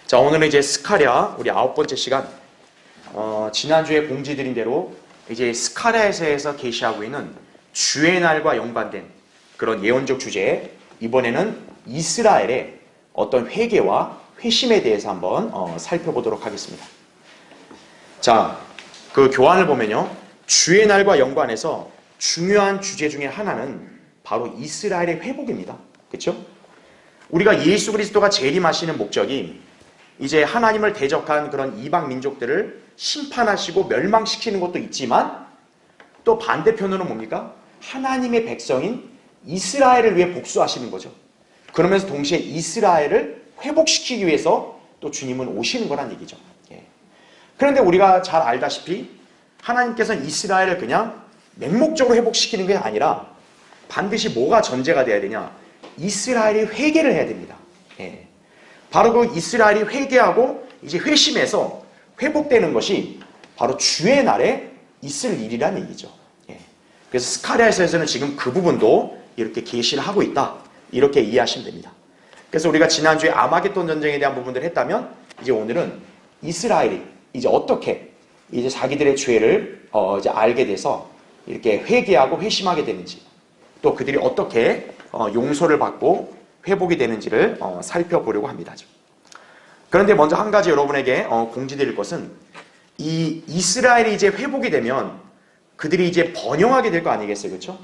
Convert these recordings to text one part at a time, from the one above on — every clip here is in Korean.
자, 오늘은 이제 스카랴 우리 9번째 시간. 지난주에 공지드린 대로 이제 스카랴에서 계시하고 있는 주의 날과 연관된 그런 예언적 주제, 이번에는 이스라엘의 어떤 회개와 회심에 대해서 한번 살펴보도록 하겠습니다. 자, 그 교환을 보면요, 주의 날과 연관해서 중요한 주제 중에 하나는 바로 이스라엘의 회복입니다. 그렇죠? 우리가 예수 그리스도가 재림하시는 목적이 이제 하나님을 대적한 그런 이방 민족들을 심판하시고 멸망시키는 것도 있지만, 또 반대편으로는 뭡니까? 하나님의 백성인 이스라엘을 위해 복수하시는 거죠. 그러면서 동시에 이스라엘을 회복시키기 위해서 또 주님은 오시는 거란 얘기죠. 그런데 우리가 잘 알다시피 하나님께서는 이스라엘을 그냥 맹목적으로 회복시키는 게 아니라 반드시 뭐가 전제가 돼야 되냐? 이스라엘이 회개를 해야 됩니다. 바로 그 이스라엘이 회개하고 이제 회심해서 회복되는 것이 바로 주의 날에 있을 일이란 얘기죠. 그래서 스카랴에서는 지금 그 부분도 이렇게 계시를 하고 있다, 이렇게 이해하시면 됩니다. 그래서 우리가 지난주에 아마겟돈 전쟁에 대한 부분들을 했다면, 이제 오늘은 이스라엘이 이제 어떻게 이제 자기들의 죄를 이제 알게 돼서 이렇게 회개하고 회심하게 되는지, 또 그들이 어떻게 용서를 받고 회복이 되는지를 살펴보려고 합니다. 그런데 먼저 한 가지 여러분에게 공지드릴 것은, 이 이스라엘이 이제 회복이 되면 그들이 이제 번영하게 될 거 아니겠어요? 그렇죠?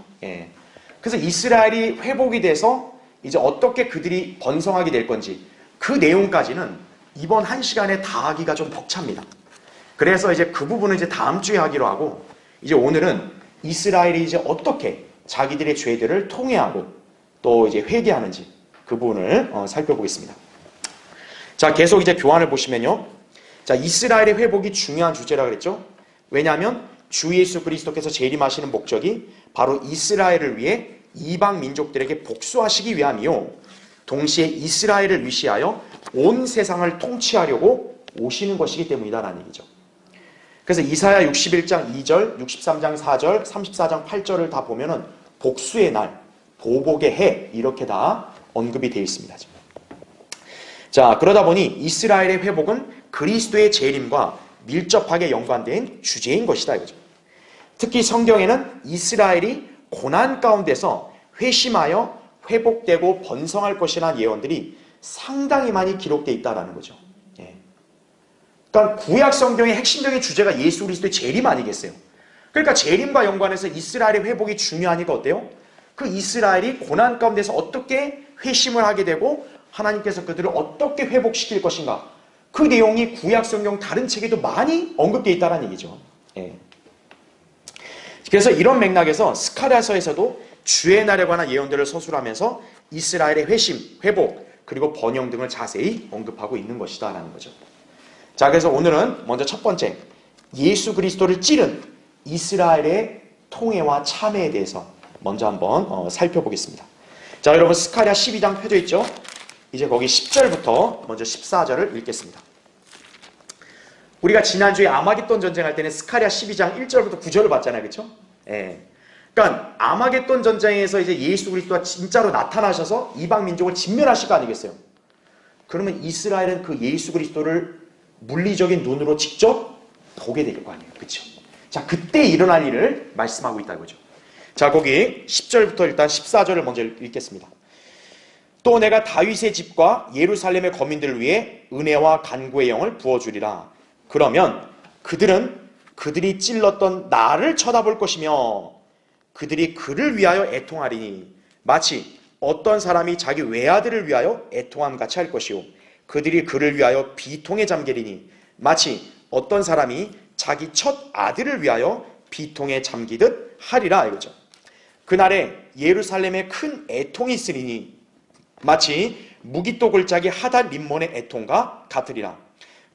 그래서 이스라엘이 회복이 돼서 이제 어떻게 그들이 번성하게 될 건지, 그 내용까지는 이번 한 시간에 다 하기가 좀 벅찹니다. 그래서 이제 그 부분은 이제 다음 주에 하기로 하고, 이제 오늘은 이스라엘이 이제 어떻게 자기들의 죄들을 통회하고 또 이제 회개하는지 그 부분을 살펴보겠습니다. 자, 계속 이제 교환을 보시면요, 자, 이스라엘의 회복이 중요한 주제라 그랬죠. 왜냐하면 주 예수 그리스도께서 재림하시는 목적이 바로 이스라엘을 위해 이방 민족들에게 복수하시기 위함이요, 동시에 이스라엘을 위시하여 온 세상을 통치하려고 오시는 것이기 때문이다라는 얘기죠. 그래서 이사야 61장 2절, 63장 4절, 34장 8절을 다 보면은 복수의 날, 보복의 해, 이렇게 다 언급이 되어 있습니다. 자, 그러다 보니 이스라엘의 회복은 그리스도의 재림과 밀접하게 연관된 주제인 것이다, 이거죠. 특히 성경에는 이스라엘이 고난 가운데서 회심하여 회복되고 번성할 것이라는 예언들이 상당히 많이 기록되어 있다는 거죠. 그러니까 구약 성경의 핵심적인 주제가 예수 그리스도의 재림 아니겠어요? 그러니까 재림과 연관해서 이스라엘의 회복이 중요하니까 어때요? 그 이스라엘이 고난 가운데서 어떻게 회심을 하게 되고 하나님께서 그들을 어떻게 회복시킬 것인가, 그 내용이 구약 성경 다른 책에도 많이 언급되어 있다는 얘기죠. 그래서 이런 맥락에서 스가랴서에서도 주의 날에 관한 예언들을 서술하면서 이스라엘의 회심, 회복, 그리고 번영 등을 자세히 언급하고 있는 것이다 라는 거죠. 자, 그래서 오늘은 먼저 첫 번째, 예수 그리스도를 찌른 이스라엘의 통회와 참회에 대해서 먼저 한번 살펴보겠습니다. 자, 여러분 스가랴 12장 펴져 있죠? 이제 거기 10절부터 먼저 14절을 읽겠습니다. 우리가 지난주에 아마겟돈 전쟁할 때는 스가랴 12장 1절부터 9절을 봤잖아요. 그렇죠? 그러니까 아마겟돈 전쟁에서 이제 예수 그리스도가 진짜로 나타나셔서 이방 민족을 진멸하실 거 아니겠어요? 그러면 이스라엘은 그 예수 그리스도를 물리적인 눈으로 직접 보게 될 거 아니에요. 그렇죠? 자, 그때 일어날 일을 말씀하고 있다 이거죠. 자, 거기 10절부터 일단 14절을 먼저 읽겠습니다. 또 내가 다윗의 집과 예루살렘의 거민들을 위해 은혜와 간구의 영을 부어주리라. 그러면 그들은 그들이 찔렀던 나를 쳐다볼 것이며 그들이 그를 위하여 애통하리니 마치 어떤 사람이 자기 외아들을 위하여 애통함 같이 할 것이요, 그들이 그를 위하여 비통에 잠기리니 마치 어떤 사람이 자기 첫 아들을 위하여 비통에 잠기듯 하리라 이거죠. 그날에 예루살렘에 큰 애통이 있으리니 마치 무기또 골짜기 하닷 림몬의 애통과 같으리라.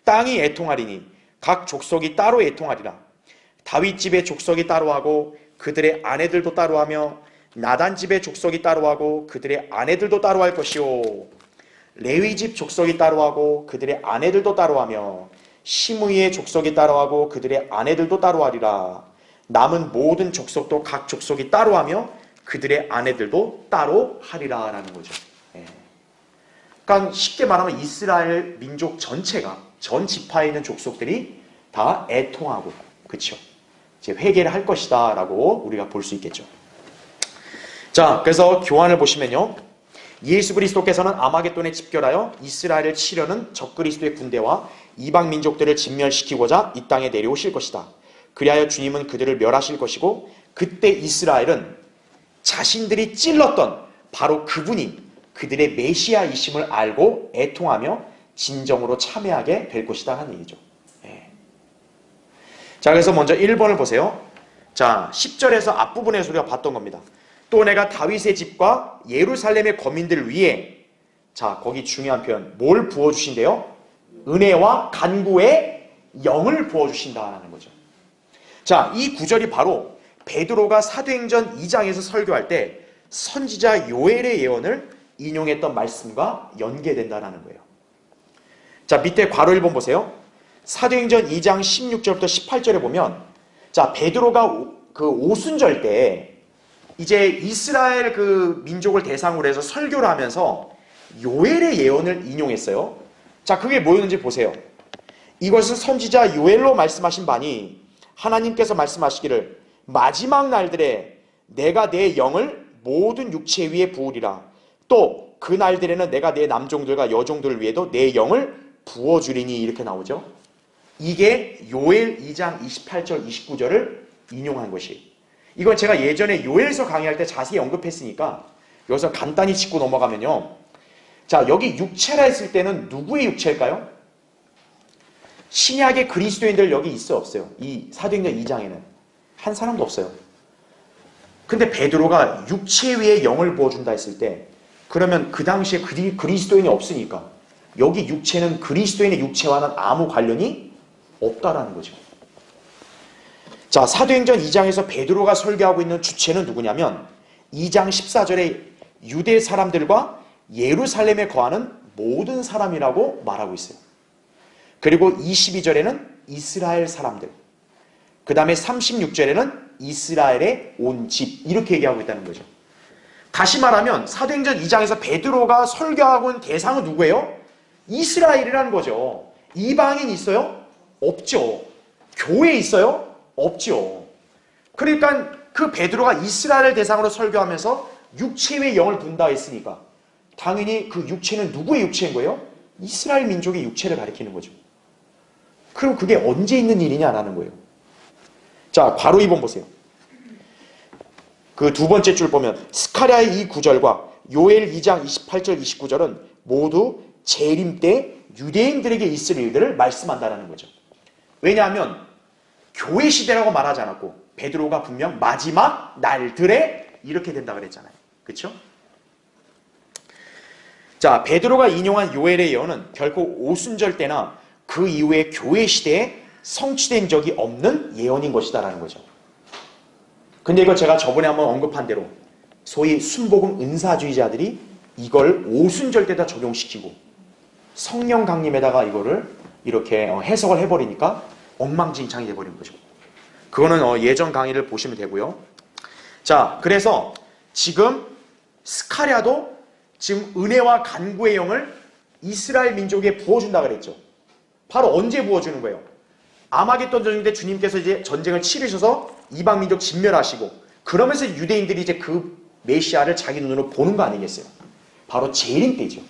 땅이 애통하리니 각 족속이 따로 애통하리라. 다윗 집의 족속이 따로하고 그들의 아내들도 따로하며 나단 집의 족속이 따로하고 그들의 아내들도 따로할 것이요, 레위 집 족속이 따로하고 그들의 아내들도 따로하며 시므이의 족속이 따로하고 그들의 아내들도 따로하리라. 남은 모든 족속도 각 족속이 따로하며 그들의 아내들도 따로 하리라 라는 거죠. 그러니까 쉽게 말하면 이스라엘 민족 전체가, 전 지파에 있는 족속들이 다 애통하고, 그쵸? 이제 회개를 할 것이다 라고 우리가 볼 수 있겠죠. 자, 그래서 교환을 보시면요, 예수 그리스도께서는 아마겟돈에 집결하여 이스라엘을 치려는 적그리스도의 군대와 이방 민족들을 진멸시키고자 이 땅에 내려오실 것이다. 그리하여 주님은 그들을 멸하실 것이고, 그때 이스라엘은 자신들이 찔렀던 바로 그분이 그들의 메시아이심을 알고 애통하며 진정으로 참여하게 될 것이다 하는 얘기죠. 자, 그래서 먼저 1번을 보세요. 자, 10절에서 앞부분에서 우리가 봤던 겁니다. 또 내가 다윗의 집과 예루살렘의 거민들을 위해, 자, 거기 중요한 표현, 뭘 부어주신대요? 은혜와 간구의 영을 부어주신다라는 거죠. 자, 이 구절이 바로 베드로가 사도행전 2장에서 설교할 때 선지자 요엘의 예언을 인용했던 말씀과 연계된다는 거예요. 자, 밑에 괄호 1번 보세요. 사도행전 2장 16절부터 18절에 보면, 자, 베드로가 그 오순절 때 이제 이스라엘 그 민족을 대상으로 해서 설교를 하면서 요엘의 예언을 인용했어요. 자, 그게 뭐였는지 보세요. 이것은 선지자 요엘로 말씀하신 바니 하나님께서 말씀하시기를 마지막 날들에 내가 내 영을 모든 육체 위에 부으리라. 또 그 날들에는 내가 내 남종들과 여종들을 위해도 내 영을 부어주리니, 이렇게 나오죠. 이게 요엘 2장 28절 29절을 인용한 것이, 이건 제가 예전에 요엘서 강의할 때 자세히 언급했으니까 여기서 간단히 짚고 넘어가면요, 자, 여기 육체라 했을 때는 누구의 육체일까요? 신약의 그리스도인들 여기 있어 없어요? 이 사도행전 2장에는 한 사람도 없어요. 근데 베드로가 육체 위에 영을 부어준다 했을 때, 그러면 그 당시에 그리스도인이 없으니까 여기 육체는 그리스도인의 육체와는 아무 관련이 없다라는 거죠. 자, 사도행전 2장에서 베드로가 설교하고 있는 주체는 누구냐면 2장 14절에 유대 사람들과 예루살렘에 거하는 모든 사람이라고 말하고 있어요. 그리고 22절에는 이스라엘 사람들, 그 다음에 36절에는 이스라엘의 온 집, 이렇게 얘기하고 있다는 거죠. 다시 말하면 사도행전 2장에서 베드로가 설교하고 있는 대상은 누구예요? 이스라엘이라는 거죠. 이방인 있어요? 없죠. 교회 있어요? 없죠. 그러니까 그 베드로가 이스라엘을 대상으로 설교하면서 육체의 영을 분다 했으니까 당연히 그 육체는 누구의 육체인 거예요? 이스라엘 민족의 육체를 가리키는 거죠. 그럼 그게 언제 있는 일이냐라는 거예요. 자, 괄호 2번 보세요. 그 두 번째 줄 보면 스가랴의 이 구절과 요엘 2장 28절 29절은 모두 재림 때 유대인들에게 있을 일들을 말씀한다는 거죠. 왜냐하면 교회 시대라고 말하지 않았고 베드로가 분명 마지막 날들에 이렇게 된다 그랬잖아요. 그렇죠? 자, 베드로가 인용한 요엘의 예언은 결코 오순절 때나 그 이후에 교회 시대에 성취된 적이 없는 예언인 것이다라는 거죠. 근데 이거 제가 저번에 한번 언급한 대로 소위 순복음 은사주의자들이 이걸 오순절 때다 적용시키고 성령 강림에다가 이거를 이렇게 해석을 해버리니까 엉망진창이 돼버린 거죠. 그거는 예전 강의를 보시면 되고요. 자, 그래서 지금 스가랴도 지금 은혜와 간구의 영을 이스라엘 민족에 부어준다 그랬죠. 바로 언제 부어주는 거예요? 아마겟돈 전쟁 때 주님께서 이제 전쟁을 치르셔서 이방 민족 진멸하시고 그러면서 유대인들이 이제 그 메시아를 자기 눈으로 보는 거 아니겠어요? 바로 재림 때죠.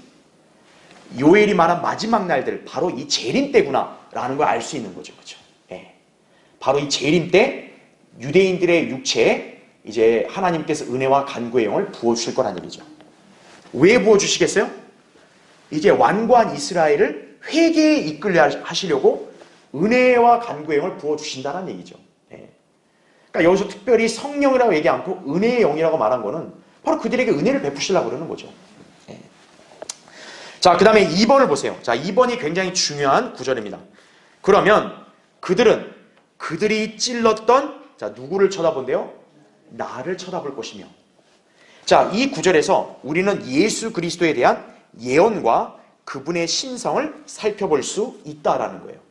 요엘이 말한 마지막 날들, 바로 이 재림 때구나 라는 걸 알 수 있는 거죠. 그렇죠? 예. 바로 이 재림 때 유대인들의 육체에 이제 하나님께서 은혜와 간구의 영을 부어주실 거란 얘기죠. 왜 부어주시겠어요? 이제 완고한 이스라엘을 회개에 이끌려 하시려고 은혜와 간구의 영을 부어주신다는 얘기죠. 예. 그러니까 여기서 특별히 성령이라고 얘기 않고 은혜의 영이라고 말한 거는 바로 그들에게 은혜를 베푸시려고 그러는 거죠. 예. 자, 그 다음에 2번을 보세요. 자, 2번이 굉장히 중요한 구절입니다. 그러면 그들이 찔렀던, 자, 누구를 쳐다본대요? 나를 쳐다볼 것이며. 자, 이 구절에서 우리는 예수 그리스도에 대한 예언과 그분의 신성을 살펴볼 수 있다라는 거예요.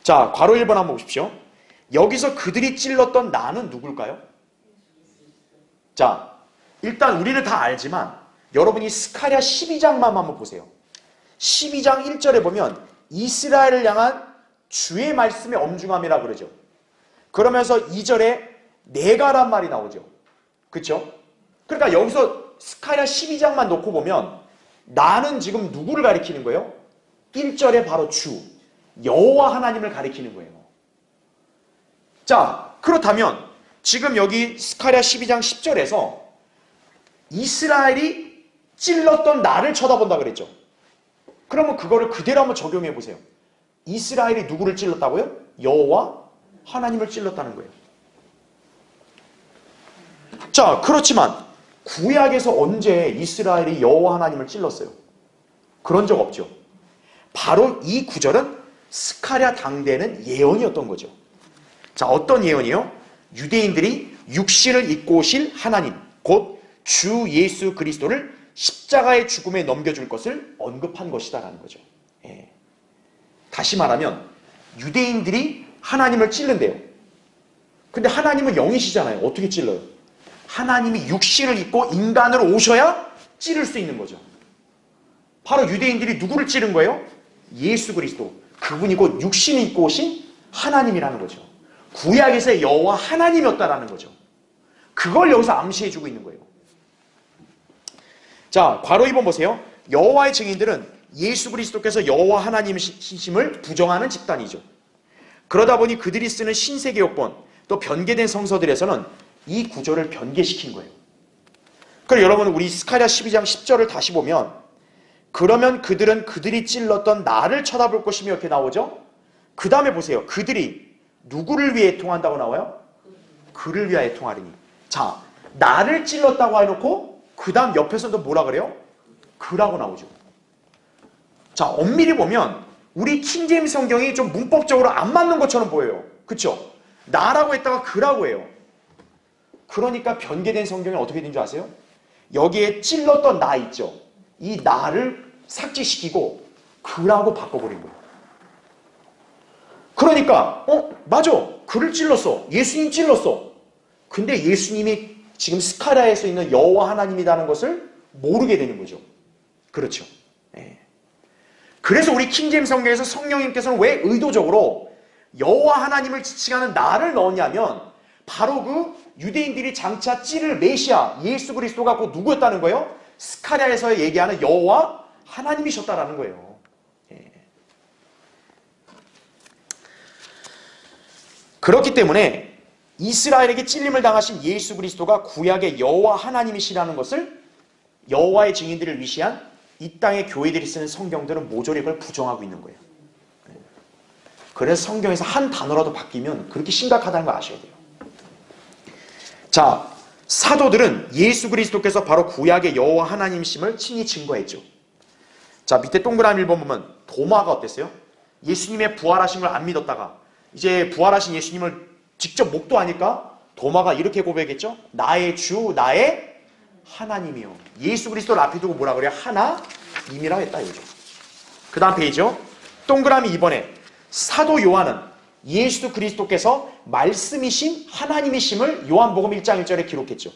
자, 괄호 1번 한번 보십시오. 여기서 그들이 찔렀던 나는 누굴까요? 자, 일단 우리는 다 알지만 여러분이 스가랴 12장만 한번 보세요. 12장 1절에 보면 이스라엘을 향한 주의 말씀의 엄중함이라 그러죠. 그러면서 2절에 내가란 말이 나오죠. 그렇죠? 그러니까 여기서 스가랴 12장만 놓고 보면 나는 지금 누구를 가리키는 거예요? 1절에 바로 주, 여호와 하나님을 가리키는 거예요. 자, 그렇다면 지금 여기 스가랴 12장 10절에서 이스라엘이 찔렀던 나를 쳐다본다 그랬죠. 그러면 그거를 그대로 한번 적용해 보세요. 이스라엘이 누구를 찔렀다고요? 여호와 하나님을 찔렀다는 거예요. 자, 그렇지만 구약에서 언제 이스라엘이 여호와 하나님을 찔렀어요? 그런 적 없죠. 바로 이 구절은 스가랴 당대는 예언이었던 거죠. 자, 어떤 예언이요? 유대인들이 육신을 입고 오실 하나님, 곧 주 예수 그리스도를 십자가의 죽음에 넘겨줄 것을 언급한 것이다라는 거죠. 예. 다시 말하면 유대인들이 하나님을 찔른대요. 근데 하나님은 영이시잖아요. 어떻게 찔러요? 하나님이 육신을 입고 인간으로 오셔야 찌를 수 있는 거죠. 바로 유대인들이 누구를 찌른 거예요? 예수 그리스도. 그분이 곧 육신을 입고 오신 하나님이라는 거죠. 구약에서의 여호와 하나님이었다라는 거죠. 그걸 여기서 암시해주고 있는 거예요. 자, 괄호 2번 보세요. 여호와의 증인들은 예수 그리스도께서 여호와 하나님이심을 부정하는 집단이죠. 그러다 보니 그들이 쓰는 신세계 역본, 또 변개된 성서들에서는 이 구절을 변개시킨 거예요. 그럼 여러분 우리 스가랴 12장 10절을 다시 보면 그러면 그들은 그들이 찔렀던 나를 쳐다볼 것이며 이렇게 나오죠. 그 다음에 보세요. 그들이 누구를 위해 애통한다고 나와요? 그를 위하여 애통하리니. 자, 나를 찔렀다고 해놓고 그 다음 옆에서도 뭐라 그래요? 그라고 나오죠. 자, 엄밀히 보면 우리 킹제임스 성경이 좀 문법적으로 안 맞는 것처럼 보여요. 그쵸? 나라고 했다가 그라고 해요. 그러니까 변개된 성경이 어떻게 된 줄 아세요? 여기에 찔렀던 나 있죠? 이 나를 삭제시키고 그라고 바꿔버린 거예요. 그러니까 맞아. 그를 찔렀어. 예수님 찔렀어. 근데 예수님이 지금 스가랴에서 있는 여호와 하나님이라는 것을 모르게 되는 거죠. 그렇죠. 네. 그래서 우리 킹제임스 성경에서 성령님께서는 왜 의도적으로 여호와 하나님을 지칭하는 나를 넣었냐면 바로 그 유대인들이 장차 찌를 메시아 예수 그리스도가 그 누구였다는 거예요? 스가랴에서 얘기하는 여호와 하나님이셨다라는 거예요. 예. 그렇기 때문에 이스라엘에게 찔림을 당하신 예수 그리스도가 구약의 여호와 하나님이시라는 것을 여호와의 증인들을 위시한 이 땅의 교회들이 쓰는 성경들은 모조리 그걸 부정하고 있는 거예요. 그래서 성경에서 한 단어라도 바뀌면 그렇게 심각하다는 걸 아셔야 돼요. 자, 사도들은 예수 그리스도께서 바로 구약의 여호와 하나님이심을 친히 증거했죠. 자, 밑에 동그라미 1번 보면 도마가 어땠어요? 예수님의 부활하신 걸 안 믿었다가 이제 부활하신 예수님을 직접 목도하니까 도마가 이렇게 고백했죠. 나의 주, 나의 하나님이요. 예수 그리스도를 앞에 두고 뭐라 그래요? 하나님이라 했다 이거죠. 그 다음 페이지요. 동그라미 2번에 사도 요한은 예수 그리스도께서 말씀이신 하나님이심을 요한복음 1장 1절에 기록했죠.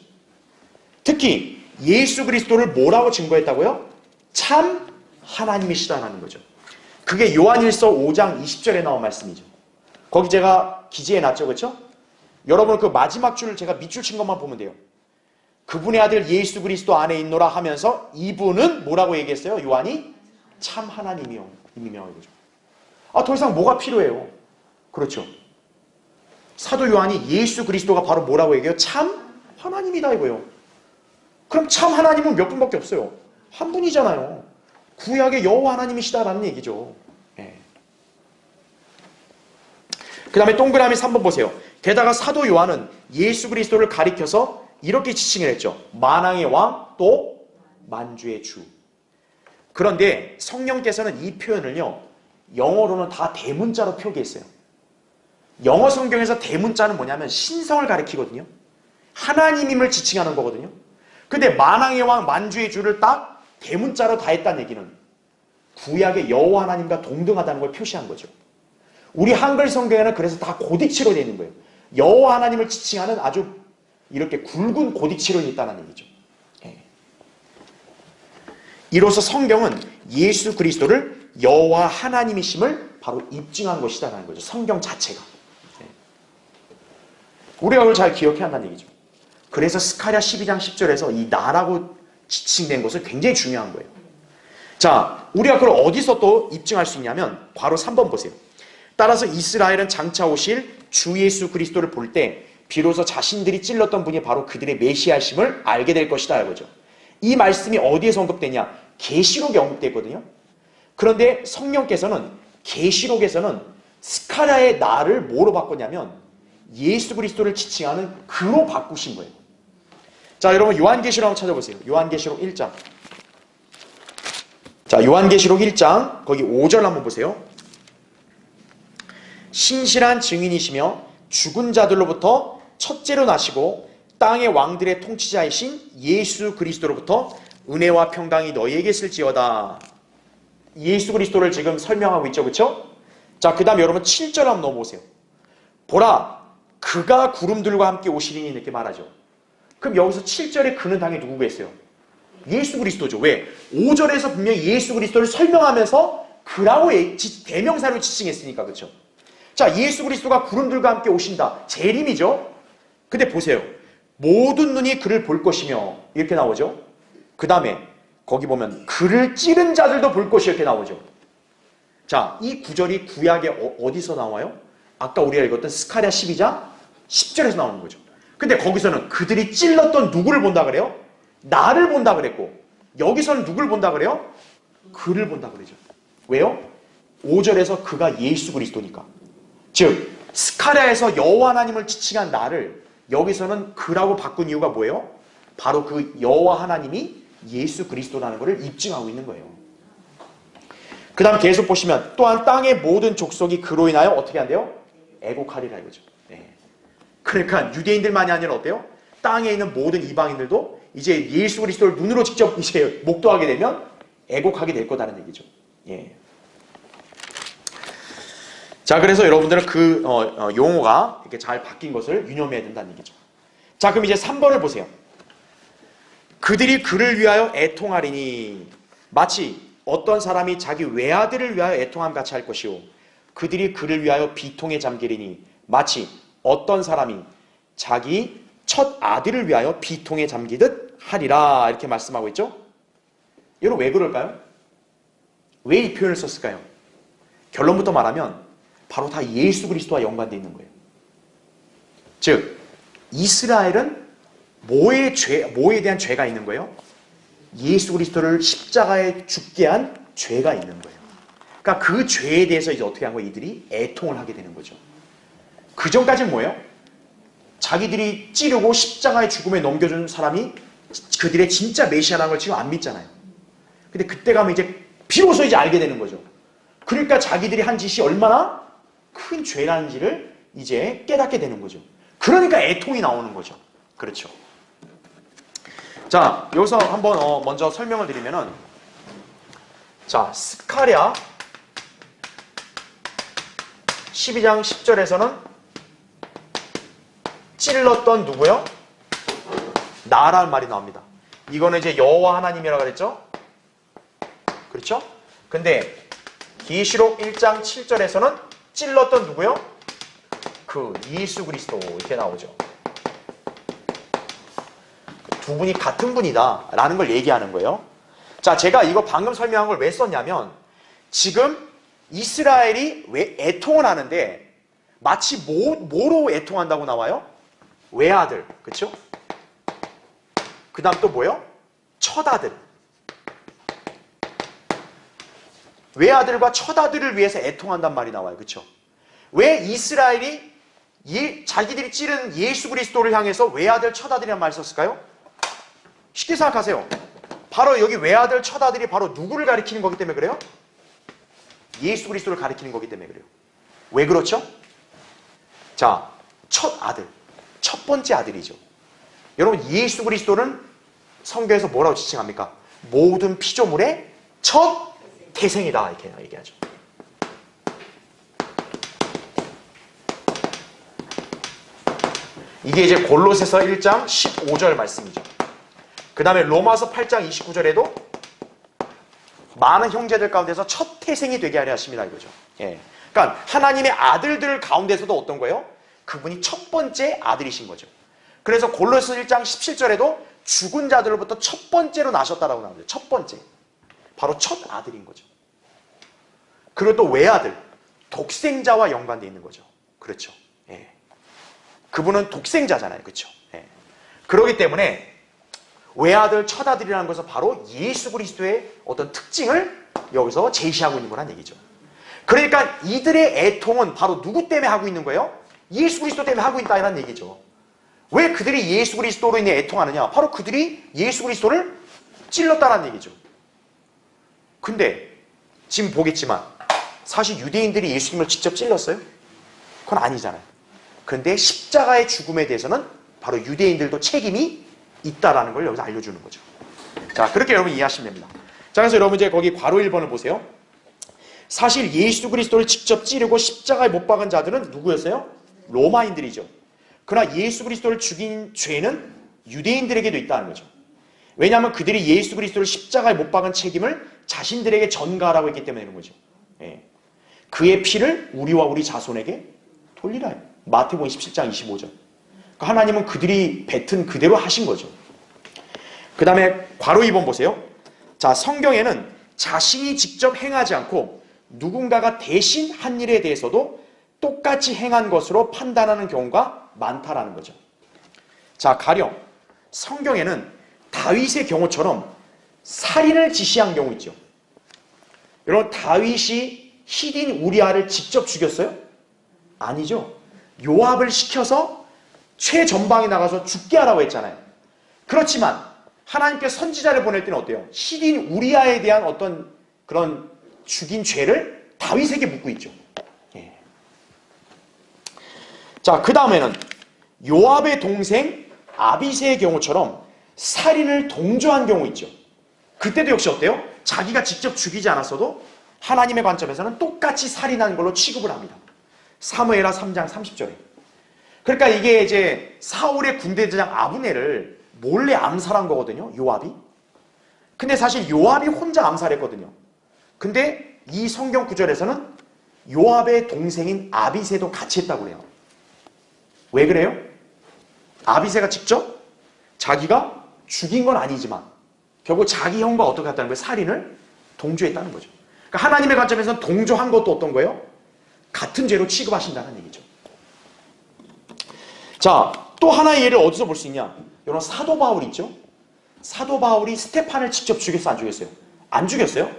특히 예수 그리스도를 뭐라고 증거했다고요? 참 하나님이시다라는 거죠. 그게 요한일서 5장 20절에 나온 말씀이죠. 거기 제가 기재해놨죠. 그렇죠? 여러분 그 마지막 줄을 제가 밑줄 친 것만 보면 돼요. 그분의 아들 예수 그리스도 안에 있노라 하면서 이분은 뭐라고 얘기했어요? 요한이 참 하나님이요. 임명한 거죠. 아, 더 이상 뭐가 필요해요? 그렇죠. 사도 요한이 예수 그리스도가 바로 뭐라고 얘기해요? 참 하나님이다 이거예요. 그럼 참 하나님은 몇 분밖에 없어요. 한 분이잖아요. 구약의 여호와 하나님이시다라는 얘기죠. 네. 그 다음에 동그라미 3번 보세요. 게다가 사도 요한은 예수 그리스도를 가리켜서 이렇게 지칭을 했죠. 만왕의 왕 또 만주의 주. 그런데 성령께서는 이 표현을요. 영어로는 다 대문자로 표기했어요. 영어 성경에서 대문자는 뭐냐면 신성을 가리키거든요. 하나님임을 지칭하는 거거든요. 근데 만왕의 왕 만주의 주를 딱 대문자로 다 했다는 얘기는 구약의 여호와 하나님과 동등하다는 걸 표시한 거죠. 우리 한글 성경에는 그래서 다 고딕체로 되어 있는 거예요. 여호와 하나님을 지칭하는 아주 이렇게 굵은 고딕체로 있다는 얘기죠. 예. 이로써 성경은 예수 그리스도를 여호와 하나님이심을 바로 입증한 것이다라는 거죠. 성경 자체가. 우리가 그걸 잘 기억해야 한다는 얘기죠. 그래서 스가랴 12장 10절에서 이 나라고 지칭된 것은 굉장히 중요한 거예요. 자, 우리가 그걸 어디서 또 입증할 수 있냐면 바로 3번 보세요. 따라서 이스라엘은 장차 오실 주 예수 그리스도를 볼 때 비로소 자신들이 찔렀던 분이 바로 그들의 메시아심을 알게 될 것이다 이거죠. 이 말씀이 어디에서 언급되냐? 계시록에 언급됐거든요. 그런데 성령께서는 계시록에서는 스가랴의 나를 뭐로 바꿨냐면 예수 그리스도를 지칭하는 그로 바꾸신 거예요. 자, 여러분 요한계시록 한번 찾아보세요. 요한계시록 1장. 자, 요한계시록 1장 거기 5절 한번 보세요. 신실한 증인이시며 죽은 자들로부터 첫째로 나시고 땅의 왕들의 통치자이신 예수 그리스도로부터 은혜와 평강이 너희에게 있을지어다. 예수 그리스도를 지금 설명하고 있죠. 그렇죠? 자, 그 다음 여러분 7절 한번 넘어보세요. 보라, 그가 구름들과 함께 오시리니 이렇게 말하죠. 그럼 여기서 7절에 그는 당연히 누구겠어요? 예수 그리스도죠. 왜? 5절에서 분명히 예수 그리스도를 설명하면서 그라고 대명사로 지칭했으니까. 그렇죠? 자, 예수 그리스도가 구름들과 함께 오신다. 재림이죠. 근데 보세요. 모든 눈이 그를 볼 것이며 이렇게 나오죠. 그 다음에 거기 보면 그를 찌른 자들도 볼 것이 이렇게 나오죠. 자, 이 구절이 구약에 어디서 나와요? 아까 우리가 읽었던 스가랴 12장 10절에서 나오는 거죠. 근데 거기서는 그들이 찔렀던 누구를 본다 그래요? 나를 본다 그랬고, 여기서는 누굴 본다 그래요? 그를 본다 그러죠. 왜요? 5절에서 그가 예수 그리스도니까. 즉 스가랴에서 여호와 하나님을 지칭한 나를 여기서는 그라고 바꾼 이유가 뭐예요? 바로 그 여호와 하나님이 예수 그리스도라는 것을 입증하고 있는 거예요. 그 다음 계속 보시면 또한 땅의 모든 족속이 그로 인하여 어떻게 한대요? 애곡하리라 이거죠. 네. 그러니까 유대인들만이 아니라 어때요? 땅에 있는 모든 이방인들도 이제 예수 그리스도를 눈으로 직접 이제 목도하게 되면 애곡하게 될 거다라는 얘기죠. 예. 자, 그래서 여러분들은 그 용어가 이렇게 잘 바뀐 것을 유념해야 된다는 얘기죠. 자, 그럼 이제 3번을 보세요. 그들이 그를 위하여 애통하리니 마치 어떤 사람이 자기 외아들을 위하여 애통함 같이 할 것이요 그들이 그를 위하여 비통에 잠기리니 마치 어떤 사람이 자기 첫 아들을 위하여 비통에 잠기듯 하리라 이렇게 말씀하고 있죠. 여러분 왜 그럴까요? 왜 이 표현을 썼을까요? 결론부터 말하면 바로 다 예수 그리스도와 연관되어 있는 거예요. 즉 이스라엘은 뭐에 대한 죄가 있는 거예요? 예수 그리스도를 십자가에 죽게 한 죄가 있는 거예요. 그러니까 그 죄에 대해서 이제 어떻게 한 거예요? 이들이 애통을 하게 되는 거죠. 그 전까지는 뭐예요? 자기들이 찌르고 십자가의 죽음에 넘겨준 사람이 그들의 진짜 메시아라는 걸 지금 안 믿잖아요. 근데 그때 가면 이제 비로소 이제 알게 되는 거죠. 그러니까 자기들이 한 짓이 얼마나 큰 죄라는지를 이제 깨닫게 되는 거죠. 그러니까 애통이 나오는 거죠. 그렇죠. 자, 여기서 한번 먼저 설명을 드리면은 자, 스가랴 12장 10절에서는 찔렀던 누구요? 나라는 말이 나옵니다. 이거는 이제 여호와 하나님이라고 그랬죠? 그렇죠? 근데 계시록 1장 7절에서는 찔렀던 누구요? 그 예수 그리스도 이렇게 나오죠. 두 분이 같은 분이다 라는 걸 얘기하는 거예요. 자, 제가 이거 방금 설명한 걸 왜 썼냐면 지금 이스라엘이 왜 애통을 하는데 마치 뭐로 애통한다고 나와요? 외아들, 그렇죠? 그 다음 또 뭐요? 첫아들. 외아들과 첫 아들을 위해서 애통한단 말이 나와요. 그렇죠? 왜 이스라엘이 자기들이 찌른 예수 그리스도를 향해서 외아들, 첫 아들이라는 말을 썼을까요? 쉽게 생각하세요. 바로 여기 외아들, 첫 아들이 바로 누구를 가리키는 거기 때문에 그래요? 예수 그리스도를 가리키는 거기 때문에 그래요. 왜 그렇죠? 자, 첫 번째 아들이죠. 여러분 예수 그리스도는 성경에서 뭐라고 지칭합니까? 모든 피조물의 첫 태생이다 이렇게 얘기하죠. 이게 이제 골로새서 1장 15절 말씀이죠. 그 다음에 로마서 8장 29절에도 많은 형제들 가운데서 첫 태생이 되게 하려 하십니다 이거죠. 예. 그러니까 하나님의 아들들 가운데서도 어떤 거예요? 그분이 첫 번째 아들이신 거죠. 그래서 골로새 1장 17절에도 죽은 자들로부터 첫 번째로 나셨다라고 나오죠. 첫 번째. 바로 첫 아들인 거죠. 그리고 또 외아들, 독생자와 연관되어 있는 거죠. 그렇죠. 예. 그분은 독생자잖아요. 그렇죠. 예. 그렇기 때문에 외아들, 첫아들이라는 것은 바로 예수 그리스도의 어떤 특징을 여기서 제시하고 있는 거란 얘기죠. 그러니까 이들의 애통은 바로 누구 때문에 하고 있는 거예요? 예수 그리스도 때문에 하고 있다는 얘기죠. 왜 그들이 예수 그리스도로 인해 애통하느냐? 바로 그들이 예수 그리스도를 찔렀다는 얘기죠. 근데 지금 보겠지만 사실 유대인들이 예수님을 직접 찔렀어요? 그건 아니잖아요. 그런데 십자가의 죽음에 대해서는 바로 유대인들도 책임이 있다라는 걸 여기서 알려주는 거죠. 자, 그렇게 여러분 이해하시면 됩니다. 자, 그래서 여러분 이제 거기 괄호 1번을 보세요. 사실 예수 그리스도를 직접 찌르고 십자가에 못 박은 자들은 누구였어요? 로마인들이죠. 그러나 예수 그리스도를 죽인 죄는 유대인들에게도 있다는 거죠. 왜냐하면 그들이 예수 그리스도를 십자가에 못 박은 책임을 자신들에게 전가하라고 했기 때문에 그런 거죠. 예. 그의 피를 우리와 우리 자손에게 돌리라. 마태복음 27장 25절. 그러니까 하나님은 그들이 뱉은 그대로 하신 거죠. 그 다음에 괄호 2번 보세요. 자, 성경에는 자신이 직접 행하지 않고 누군가가 대신 한 일에 대해서도 똑같이 행한 것으로 판단하는 경우가 많다라는 거죠. 자, 가령 성경에는 다윗의 경우처럼 살인을 지시한 경우 있죠. 여러분, 다윗이 히딘 우리아를 직접 죽였어요? 아니죠. 요압을 시켜서 최전방에 나가서 죽게 하라고 했잖아요. 그렇지만 하나님께서 선지자를 보낼 때는 어때요? 히딘 우리아에 대한 어떤 그런 죽인 죄를 다윗에게 묻고 있죠. 예. 자, 그 다음에는 요압의 동생 아비새의 경우처럼 살인을 동조한 경우 있죠. 그때도 역시 어때요? 자기가 직접 죽이지 않았어도 하나님의 관점에서는 똑같이 살인한 걸로 취급을 합니다. 사무엘하 3장 30절에. 그러니까 이게 이제 사울의 군대대장 아브넬을 몰래 암살한 거거든요. 요압이. 근데 사실 요압이 혼자 암살했거든요. 근데 이 성경 구절에서는 요압의 동생인 아비새도 같이 했다고 그래요. 왜 그래요? 아비새가 직접 자기가 죽인 건 아니지만 결국 자기 형과 어떻게 했다는 거예요? 살인을 동조했다는 거죠. 그러니까 하나님의 관점에서는 동조한 것도 어떤 거예요? 같은 죄로 취급하신다는 얘기죠. 자, 또 하나의 예를 어디서 볼 수 있냐? 여러분, 사도 바울 있죠? 사도 바울이 스테판을 직접 죽였어요? 안 죽였어요? 안 죽였어요?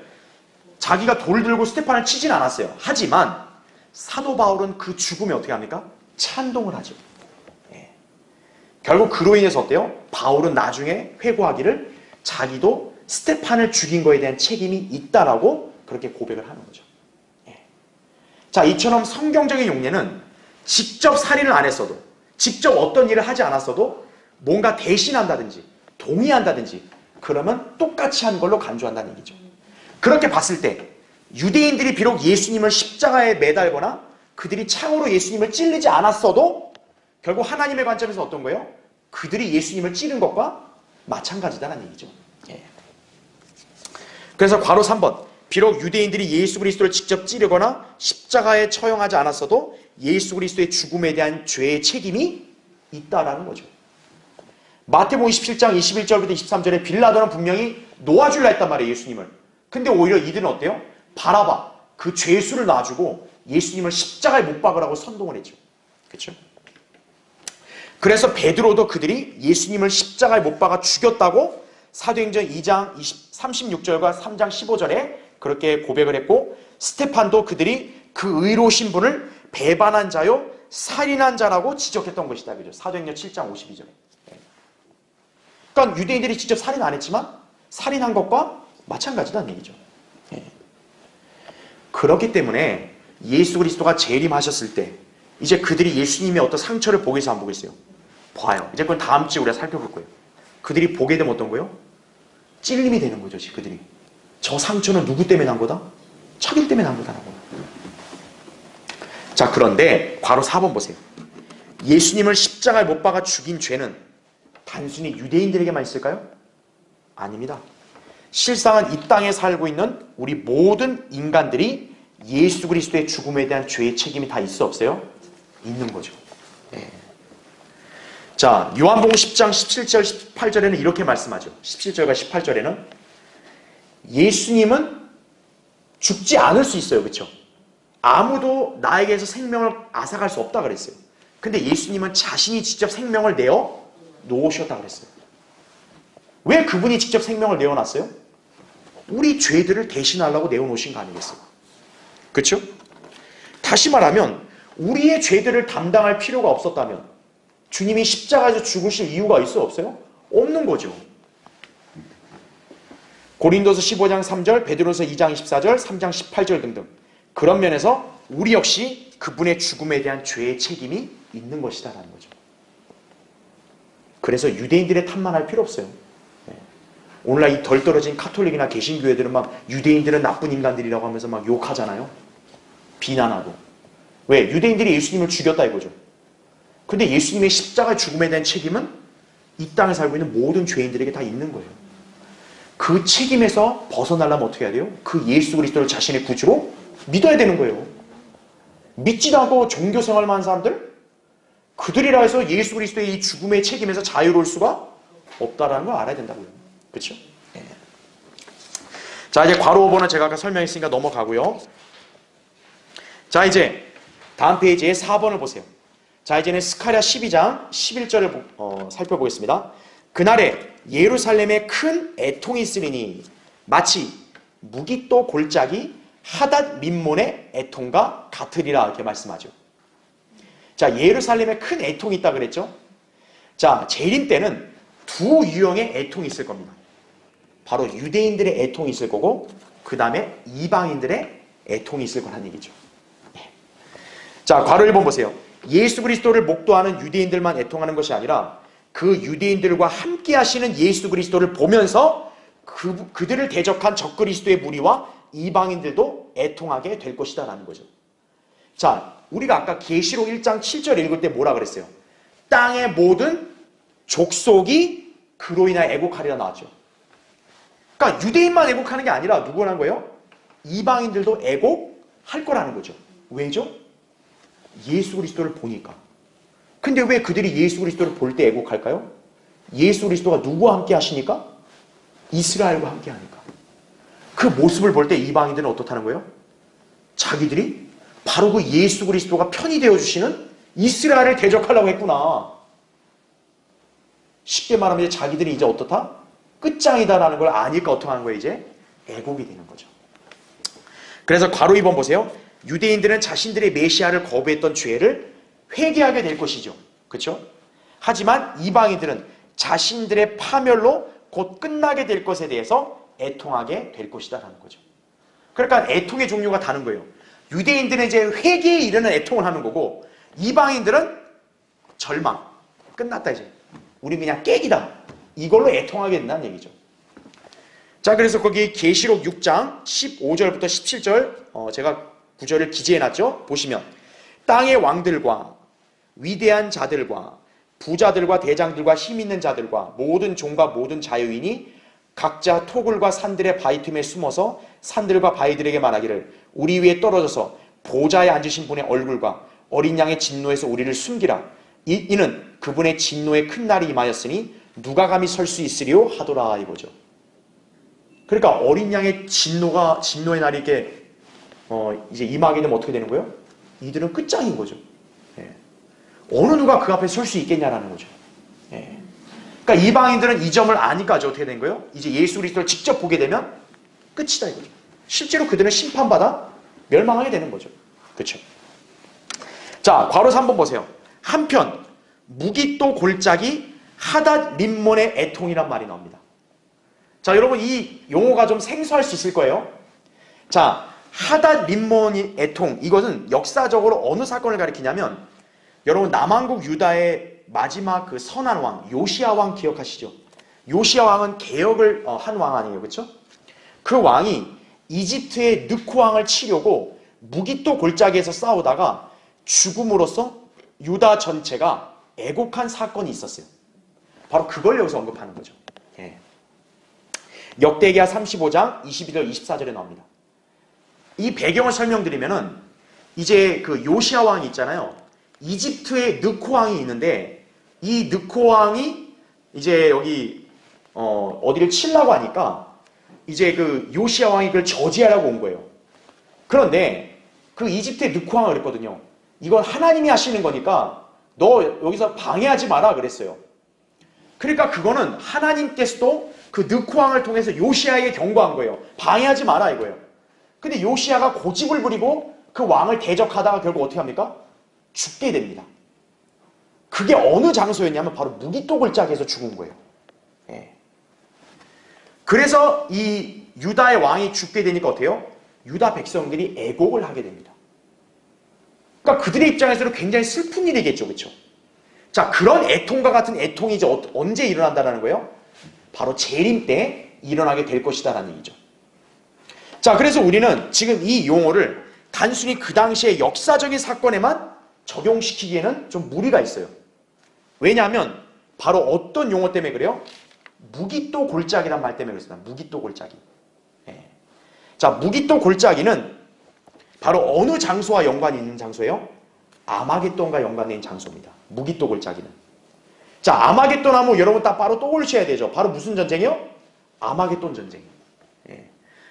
자기가 돌 들고 스테판을 치진 않았어요. 하지만 사도 바울은 그 죽음에 어떻게 합니까? 찬동을 하죠. 예. 결국 그로 인해서 어때요? 바울은 나중에 회고하기를 자기도 스테판을 죽인 거에 대한 책임이 있다라고 그렇게 고백을 하는 거죠. 예. 자, 이처럼 성경적인 용례는 직접 살인을 안 했어도, 직접 어떤 일을 하지 않았어도 뭔가 대신한다든지 동의한다든지 그러면 똑같이 한 걸로 간주한다는 얘기죠. 그렇게 봤을 때 유대인들이 비록 예수님을 십자가에 매달거나 그들이 창으로 예수님을 찔르지 않았어도 결국 하나님의 관점에서 어떤 거예요? 그들이 예수님을 찌른 것과 마찬가지다라는 얘기죠. 예. 그래서 괄호 3번. 비록 유대인들이 예수 그리스도를 직접 찌르거나 십자가에 처형하지 않았어도 예수 그리스도의 죽음에 대한 죄의 책임이 있다라는 거죠. 마태복음 27장 21절부터 23절에 빌라도는 분명히 놓아줄라 했단 말이에요, 예수님을. 근데 오히려 이들은 어때요? 바라바, 그 죄수를 놔주고 예수님을 십자가에 못 박으라고 선동을 했죠. 그렇죠? 그래서 베드로도 그들이 예수님을 십자가에 못 박아 죽였다고 사도행전 2장 36절과 3장 15절에 그렇게 고백을 했고, 스테판도 그들이 그 의로우신 분을 배반한 자요 살인한 자라고 지적했던 것이다. 그죠? 사도행전 7장 52절에. 그러니까 유대인들이 직접 살인 안 했지만 살인한 것과 마찬가지다는 얘기죠. 그렇기 때문에 예수 그리스도가 재림하셨을 때 이제 그들이 예수님의 어떤 상처를 보겠어요, 안 보겠어요? 봐요. 이제 그건 다음 주에 우리가 살펴볼 거예요. 그들이 보게 되면 어떤 거예요? 찔림이 되는 거죠, 그들이. 저 상처는 누구 때문에 난 거다? 자기 때문에 난 거다라고. 자, 그런데 괄호 4번 보세요. 예수님을 십자가에 못 박아 죽인 죄는 단순히 유대인들에게만 있을까요? 아닙니다. 실상은 이 땅에 살고 있는 우리 모든 인간들이 예수 그리스도의 죽음에 대한 죄의 책임이 다 있어 없어요? 있는 거죠. 네. 자, 요한복음 10장 17절 18절에는 이렇게 말씀하죠. 17절과 18절에는 예수님은 죽지 않을 수 있어요. 그렇죠? 아무도 나에게서 생명을 앗아갈 수 없다 그랬어요. 근데 예수님은 자신이 직접 생명을 내어 놓으셨다 그랬어요. 왜 그분이 직접 생명을 내어놨어요? 우리 죄들을 대신하려고 내어놓으신 거 아니겠어요? 그렇죠? 다시 말하면 우리의 죄들을 담당할 필요가 없었다면 주님이 십자가에서 죽으실 이유가 있어요? 없어요? 없는 거죠. 고린도서 15장 3절, 베드로서 2장 24절, 3장 18절 등등. 그런 면에서 우리 역시 그분의 죽음에 대한 죄의 책임이 있는 것이다라는 거죠. 그래서 유대인들의 탓만 할 필요 없어요. 오늘날 이 덜 떨어진 카톨릭이나 개신교회들은 막 유대인들은 나쁜 인간들이라고 하면서 막 욕하잖아요. 비난하고. 왜? 유대인들이 예수님을 죽였다 이거죠. 근데 예수님의 십자가 죽음에 대한 책임은 이 땅에 살고 있는 모든 죄인들에게 다 있는 거예요. 그 책임에서 벗어나려면 어떻게 해야 돼요? 그 예수 그리스도를 자신의 구주로 믿어야 되는 거예요. 믿지도 않고 종교 생활만 하는 사람들? 그들이라 해서 예수 그리스도의 이 죽음의 책임에서 자유로울 수가 없다라는 걸 알아야 된다고요. 그렇죠? 네. 자, 이제 괄호 5번은 제가 아까 설명했으니까 넘어가고요. 자, 이제 다음 페이지에 4번을 보세요. 자, 이제는 스가랴 12장 11절을 살펴보겠습니다. 그날에 예루살렘에 큰 애통이 있으리니 마치 무깃도 골짜기 하닷 림몬의 애통과 같으리라 이렇게 말씀하죠. 자, 예루살렘에 큰 애통이 있다 그랬죠. 자, 재림 때는 두 유형의 애통이 있을 겁니다. 바로 유대인들의 애통이 있을 거고 그 다음에 이방인들의 애통이 있을 거라는 얘기죠. 자, 괄호 1번 보세요. 예수 그리스도를 목도하는 유대인들만 애통하는 것이 아니라 그 유대인들과 함께 하시는 예수 그리스도를 보면서 그들을 대적한 적그리스도의 무리와 이방인들도 애통하게 될 것이다 라는 거죠. 자, 우리가 아까 계시록 1장 7절 읽을 때 뭐라 그랬어요? 땅의 모든 족속이 그로 인하여 애곡하리라 나왔죠. 그러니까 유대인만 애곡하는 게 아니라 누구라는 거예요? 이방인들도 애곡할 거라는 거죠. 왜죠? 예수 그리스도를 보니까. 근데 왜 그들이 예수 그리스도를 볼 때 애곡할까요? 예수 그리스도가 누구와 함께 하시니까? 이스라엘과 함께 하니까. 그 모습을 볼 때 이방인들은 어떻다는 거예요? 자기들이 바로 그 예수 그리스도가 편이 되어주시는 이스라엘을 대적하려고 했구나. 쉽게 말하면 이제 자기들이 이제 어떻다? 끝장이다라는 걸 아니까 어떻게 하는 거예요? 이제 애곡이 되는 거죠. 그래서 괄호 2번 보세요. 유대인들은 자신들의 메시아를 거부했던 죄를 회개하게 될 것이죠. 그렇죠? 하지만 이방인들은 자신들의 파멸로 곧 끝나게 될 것에 대해서 애통하게 될 것이다 라는 거죠. 그러니까 애통의 종류가 다른 거예요. 유대인들은 이제 회개에 이르는 애통을 하는 거고 이방인들은 절망. 끝났다 이제. 우리 그냥 깨기다. 이걸로 애통하게 된다는 얘기죠. 자, 그래서 거기 계시록 6장 15절부터 17절 제가 구절을 기재해놨죠. 보시면 땅의 왕들과 위대한 자들과 부자들과 대장들과 힘있는 자들과 모든 종과 모든 자유인이 각자 토굴과 산들의 바위 틈에 숨어서 산들과 바위들에게 말하기를 우리 위에 떨어져서 보좌에 앉으신 분의 얼굴과 어린 양의 진노에서 우리를 숨기라. 이는 그분의 진노의 큰 날이 임하였으니 누가 감히 설 수 있으리요 하더라 이거죠. 그러니까 어린 양의 진노의 날이 이렇게 이제 임하게 되면 어떻게 되는 거예요? 이들은 끝장인 거죠. 예. 어느 누가 그 앞에 설 수 있겠냐라는 거죠. 예. 그러니까 이방인들은 이 점을 아니까 어떻게 된 거예요? 이제 예수 그리스도를 직접 보게 되면 끝이다 이거죠. 실제로 그들은 심판받아 멸망하게 되는 거죠. 그렇죠? 자, 괄호 3번 보세요. 한편 무깃도 골짜기 하닷 림몬의 애통이란 말이 나옵니다. 자, 여러분 이 용어가 좀 생소할 수 있을 거예요. 자, 하닷 림몬의 애통, 이것은 역사적으로 어느 사건을 가리키냐면 여러분 남왕국 유다의 마지막 그 선한 왕 요시야 왕 기억하시죠? 요시야 왕은 개혁을 한 왕 아니에요, 그렇죠? 그 왕이 이집트의 느쿠 왕을 치려고 무깃도 골짜기에서 싸우다가 죽음으로써 유다 전체가 애곡한 사건이 있었어요. 바로 그걸 여기서 언급하는 거죠. 예. 역대기하 35장 22절 24절에 나옵니다. 이 배경을 설명드리면은 이제 그 요시야 왕이 있잖아요. 이집트에 느코 왕이 있는데 이 느코 왕이 이제 여기 어디를 치려고 하니까 이제 그 요시야 왕이 그걸 저지하라고 온 거예요. 그런데 그 이집트의 느코 왕은 그랬거든요. 이건 하나님이 하시는 거니까 너 여기서 방해하지 마라 그랬어요. 그러니까 그거는 하나님께서도 그 느코 왕을 통해서 요시야에게 경고한 거예요. 방해하지 마라 이거예요. 근데 요시야가 고집을 부리고 그 왕을 대적하다가 결국 어떻게 합니까? 죽게 됩니다. 그게 어느 장소였냐면 바로 무기토 골짜기에서 죽은 거예요. 예. 그래서 이 유다의 왕이 죽게 되니까 어때요? 유다 백성들이 애곡을 하게 됩니다. 그러니까 그들의 입장에서는 굉장히 슬픈 일이겠죠. 그렇죠? 자, 그런 애통과 같은 애통이 이제 언제 일어난다는 거예요? 바로 재림 때 일어나게 될 것이다라는 얘기죠. 자, 그래서 우리는 지금 이 용어를 단순히 그 당시의 역사적인 사건에만 적용시키기에는 좀 무리가 있어요. 왜냐하면 바로 어떤 용어 때문에 그래요? 무기토 골짜기란 말 때문에 그렇습니다. 무기토 골짜기. 예. 자, 무기토 골짜기는 바로 어느 장소와 연관이 있는 장소예요? 아마겟돈과 연관이 있는 장소입니다. 무기토 골짜기는. 자, 아마겟돈 하면 여러분 딱 바로 떠올리셔야 되죠. 바로 무슨 전쟁이요? 아마겟돈 전쟁. 예.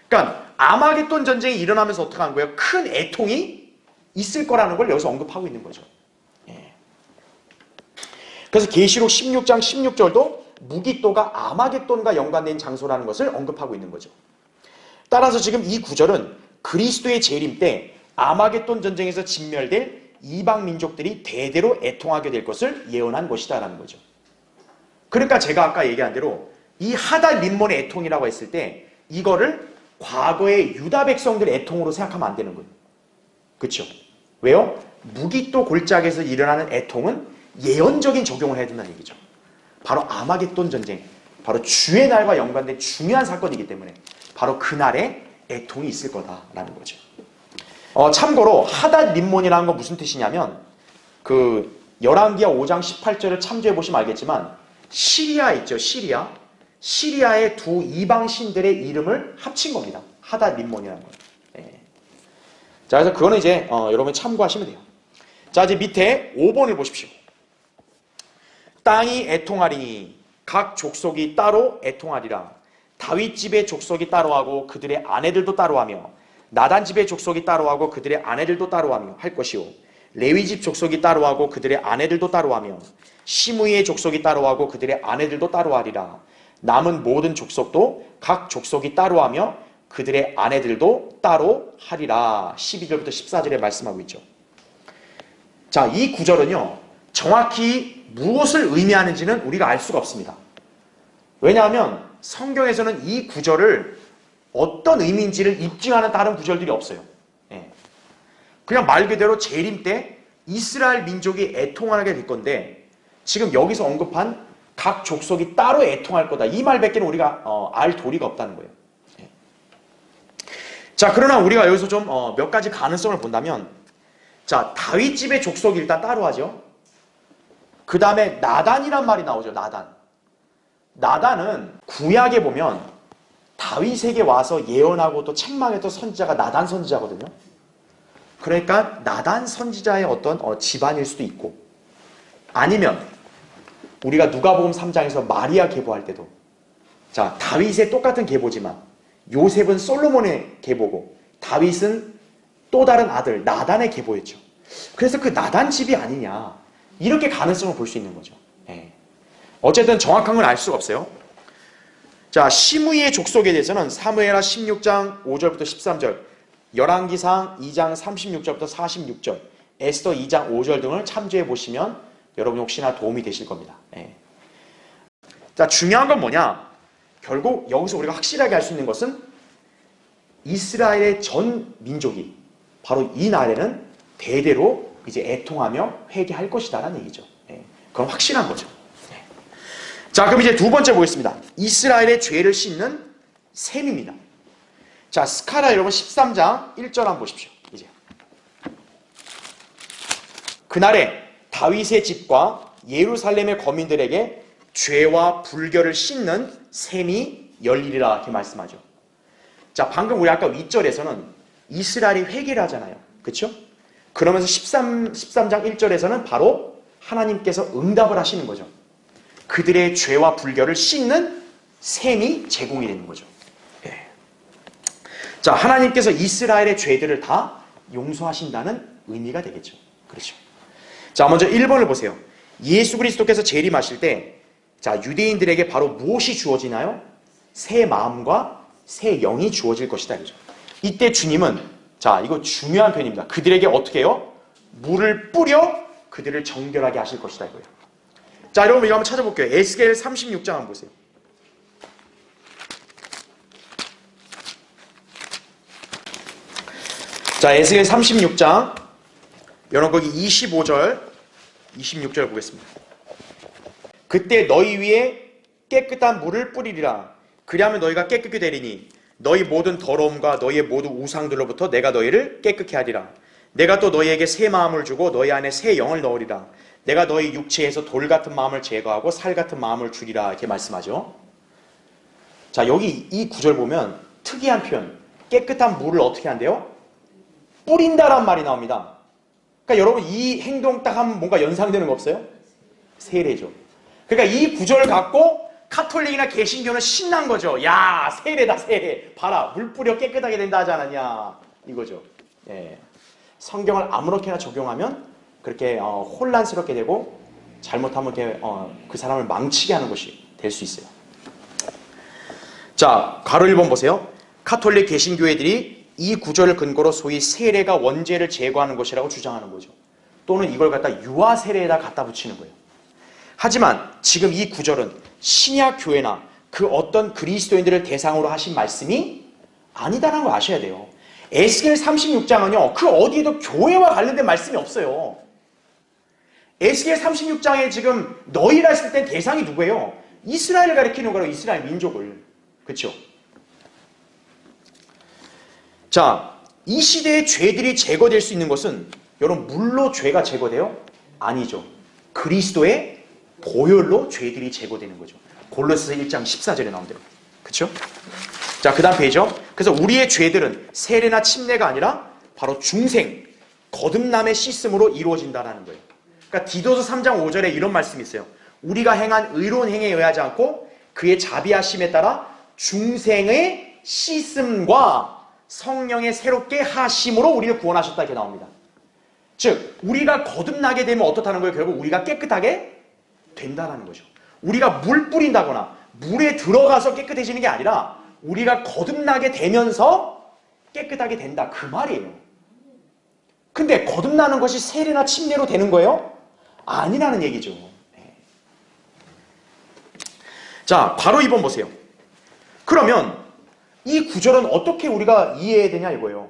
그러니까 아마겟돈 전쟁이 일어나면서 어떻게 하는 거예요? 큰 애통이 있을 거라는 걸 여기서 언급하고 있는 거죠. 예. 그래서 계시록 16장 16절도 무기토가 아마겟돈과 연관된 장소라는 것을 언급하고 있는 거죠. 따라서 지금 이 구절은 그리스도의 재림 때 아마겟돈 전쟁에서 진멸될 이방 민족들이 대대로 애통하게 될 것을 예언한 것이다라는 거죠. 그러니까 제가 아까 얘기한 대로 이 하달 림몬의 애통이라고 했을 때 이거를 과거의 유다 백성들의 애통으로 생각하면 안 되는 거예요. 그렇죠? 왜요? 무기토 골짜기에서 일어나는 애통은 예언적인 적용을 해야 된다는 얘기죠. 바로 아마겟돈 전쟁, 바로 주의 날과 연관된 중요한 사건이기 때문에 바로 그날에 애통이 있을 거다라는 거죠. 참고로 하닷 림몬이라는 건 무슨 뜻이냐면 그 열왕기하 5장 18절을 참조해 보시면 알겠지만 시리아 있죠. 시리아의 두 이방 신들의 이름을 합친 겁니다. 하닷 림몬이라는 거. 예. 자, 그래서 그거는 이제 여러분 참고하시면 돼요. 자, 이제 밑에 5번을 보십시오. 땅이 애통하리니 각 족속이 따로 애통하리라. 다윗 집의 족속이 따로하고 그들의 아내들도 따로하며 나단 집의 족속이 따로하고 그들의 아내들도 따로하며 할 것이요 레위 집 족속이 따로하고 그들의 아내들도 따로하며 시므이의 족속이 따로하고 그들의 아내들도 따로하리라. 남은 모든 족속도 각 족속이 따로하며 그들의 아내들도 따로하리라. 12절부터 14절에 말씀하고 있죠. 자, 이 구절은요 정확히 무엇을 의미하는지는 우리가 알 수가 없습니다. 왜냐하면 성경에서는 이 구절을 어떤 의미인지를 입증하는 다른 구절들이 없어요. 예. 그냥 말 그대로 재림 때 이스라엘 민족이 애통하게 될 건데 지금 여기서 언급한 각 족속이 따로 애통할 거다. 이 말밖에는 우리가 알 도리가 없다는 거예요. 예. 자, 그러나 우리가 여기서 좀 몇 가지 가능성을 본다면 자, 다윗 집의 족속이 일단 따로 하죠. 그 다음에 나단이란 말이 나오죠. 나단은 구약에 보면 다윗에게 와서 예언하고 또 책망했던 선지자가 나단 선지자거든요. 그러니까 나단 선지자의 어떤 집안일 수도 있고 아니면 우리가 누가복음 3장에서 마리아 계보할 때도 자, 다윗의 똑같은 계보지만 요셉은 솔로몬의 계보고 다윗은 또 다른 아들 나단의 계보였죠. 그래서 그 나단 집이 아니냐 이렇게 가능성을 볼 수 있는 거죠. 예. 어쨌든 정확한 건 알 수가 없어요. 자, 시므이의 족속에 대해서는 사무엘하 16장 5절부터 13절, 열왕기상 2장 36절부터 46절, 에스더 2장 5절 등을 참조해 보시면 여러분 혹시나 도움이 되실 겁니다. 예. 자, 중요한 건 뭐냐? 결국 여기서 우리가 확실하게 알 수 있는 것은 이스라엘의 전 민족이 바로 이 날에는 대대로 이제 애통하며 회개할 것이다라는 얘기죠. 예. 그건 확실한 거죠. 예. 자, 그럼 이제 두 번째 보겠습니다. 이스라엘의 죄를 씻는 셈입니다. 자, 스가랴 여러분 13장 1절 한번 보십시오. 이제 그날에 다윗의 집과 예루살렘의 거민들에게 죄와 불결을 씻는 셈이 열리리라 이렇게 말씀하죠. 자, 방금 우리 아까 윗절에서는 이스라엘이 회개를 하잖아요. 그렇죠? 그러면서 13장 1절에서는 바로 하나님께서 응답을 하시는 거죠. 그들의 죄와 불결을 씻는 셈이 제공이 되는 거죠. 예. 자, 하나님께서 이스라엘의 죄들을 다 용서하신다는 의미가 되겠죠. 그렇죠. 자, 먼저 1번을 보세요. 예수 그리스도께서 재림하실 때, 자, 유대인들에게 바로 무엇이 주어지나요? 새 마음과 새 영이 주어질 것이다. 그죠? 이때 주님은, 자, 이거 중요한 표현입니다. 그들에게 어떻게 해요? 물을 뿌려 그들을 정결하게 하실 것이다. 이거예요. 자, 여러분 이거 한번 찾아볼게요. 에스겔 36장 한번 보세요. 자, 에스겔 36장, 여러분 거기 25절, 26절 보겠습니다. 그때 너희 위에 깨끗한 물을 뿌리리라. 그리하면 너희가 깨끗게 되리니 너희 모든 더러움과 너희의 모든 우상들로부터 내가 너희를 깨끗게 하리라. 내가 또 너희에게 새 마음을 주고 너희 안에 새 영을 넣으리라. 내가 너희 육체에서 돌 같은 마음을 제거하고 살 같은 마음을 주리라. 이렇게 말씀하죠. 자, 여기 이 구절 보면 특이한 표현, 깨끗한 물을 어떻게 한대요? 뿌린다란 말이 나옵니다. 그러니까 여러분 이 행동 딱 하면 뭔가 연상되는 거 없어요? 세례죠. 그러니까 이 구절 갖고 카톨릭이나 개신교는 신난 거죠. 야, 세례다, 세례. 봐라, 물 뿌려 깨끗하게 된다 하지 않았냐. 이거죠. 예. 성경을 아무렇게나 적용하면 그렇게 혼란스럽게 되고 잘못하면 이렇게, 그 사람을 망치게 하는 것이 될 수 있어요. 자, 괄호 1번 보세요. 카톨릭 개신교회들이 이 구절을 근거로 소위 세례가 원죄를 제거하는 것이라고 주장하는 거죠. 또는 이걸 갖다 유아 세례에다 갖다 붙이는 거예요. 하지만 지금 이 구절은 신약 교회나 그 어떤 그리스도인들을 대상으로 하신 말씀이 아니다라는 걸 아셔야 돼요. 에스겔 36장은요, 그 어디에도 교회와 관련된 말씀이 없어요. 에스겔 36장에 지금 너희라 했을 땐 대상이 누구예요? 이스라엘을 가리키는 거라고, 이스라엘 민족을. 그렇죠? 자, 이 시대의 죄들이 제거될 수 있는 것은 여러분 물로 죄가 제거돼요? 아니죠. 그리스도의 보혈로 죄들이 제거되는 거죠. 골로새서 1장 14절에 나온 대로. 그렇죠? 자, 그 다음 페이지죠. 그래서 우리의 죄들은 세례나 침례가 아니라 바로 중생, 거듭남의 씻음으로 이루어진다는 거예요. 그러니까 디도서 3장 5절에 이런 말씀이 있어요. 우리가 행한 의로운 행에 의하지 않고 그의 자비하심에 따라 중생의 씻음과 성령의 새롭게 하심으로 우리를 구원하셨다 이렇게 나옵니다. 즉 우리가 거듭나게 되면 어떻다는 거예요? 결국 우리가 깨끗하게 된다는 거죠. 우리가 물 뿌린다거나 물에 들어가서 깨끗해지는 게 아니라 우리가 거듭나게 되면서 깨끗하게 된다 그 말이에요. 근데 거듭나는 것이 세례나 침례로 되는 거예요? 아니라는 얘기죠. 자, 바로 2번 보세요. 그러면 이 구절은 어떻게 우리가 이해해야 되냐 이거예요.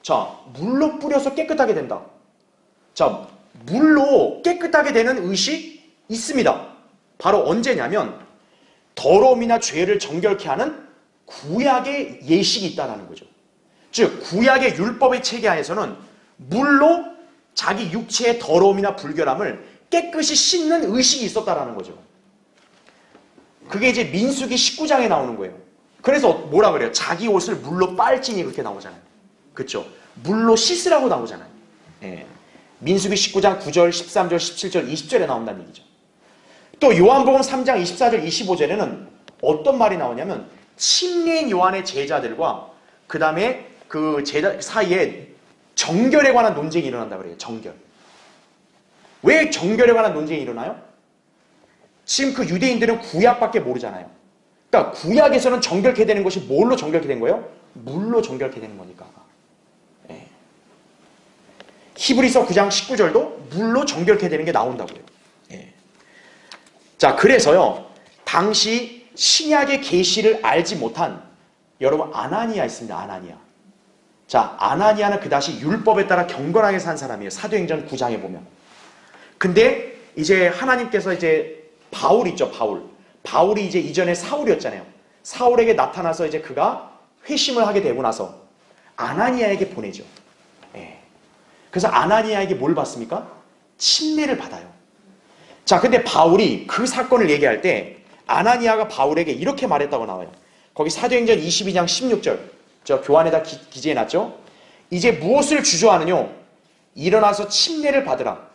자, 물로 뿌려서 깨끗하게 된다. 자, 물로 깨끗하게 되는 의식 있습니다. 바로 언제냐면 더러움이나 죄를 정결케 하는 구약의 예식이 있다는 거죠. 즉 구약의 율법의 체계 안에서는 물로 자기 육체의 더러움이나 불결함을 깨끗이 씻는 의식이 있었다는 거죠. 그게 이제 민수기 19장에 나오는 거예요. 그래서 뭐라 그래요? 자기 옷을 물로 빨지니 그렇게 나오잖아요. 그렇죠? 물로 씻으라고 나오잖아요. 예. 민수기 19장 9절, 13절, 17절, 20절에 나온다는 얘기죠. 또 요한복음 3장 24절, 25절에는 어떤 말이 나오냐면 침례인 요한의 제자들과 그 다음에 그 제자 사이에 정결에 관한 논쟁이 일어난다고 그래요. 정결. 왜 정결에 관한 논쟁이 일어나요? 지금 그 유대인들은 구약밖에 모르잖아요. 그러니까 구약에서는 정결케 되는 것이 뭘로 정결케 된 거예요? 물로 정결케 되는 거니까. 예. 히브리서 9장 19절도 물로 정결케 되는 게 나온다고요. 예. 자, 그래서요. 당시 신약의 계시를 알지 못한 여러분 아나니아 있습니다. 아나니아. 자, 아나니아는 그다시 율법에 따라 경건하게 산 사람이에요. 사도행전 9장에 보면. 근데 이제 하나님께서 이제 바울 있죠, 바울. 바울이 이제 이전에 사울이었잖아요. 사울에게 나타나서 이제 그가 회심을 하게 되고 나서 아나니아에게 보내죠. 예. 그래서 아나니아에게 뭘 받습니까? 침례를 받아요. 자, 근데 바울이 그 사건을 얘기할 때 아나니아가 바울에게 이렇게 말했다고 나와요. 거기 사도행전 22장 16절 저 교환에다 기재해놨죠. 이제 무엇을 주저하느뇨? 일어나서 침례를 받으라.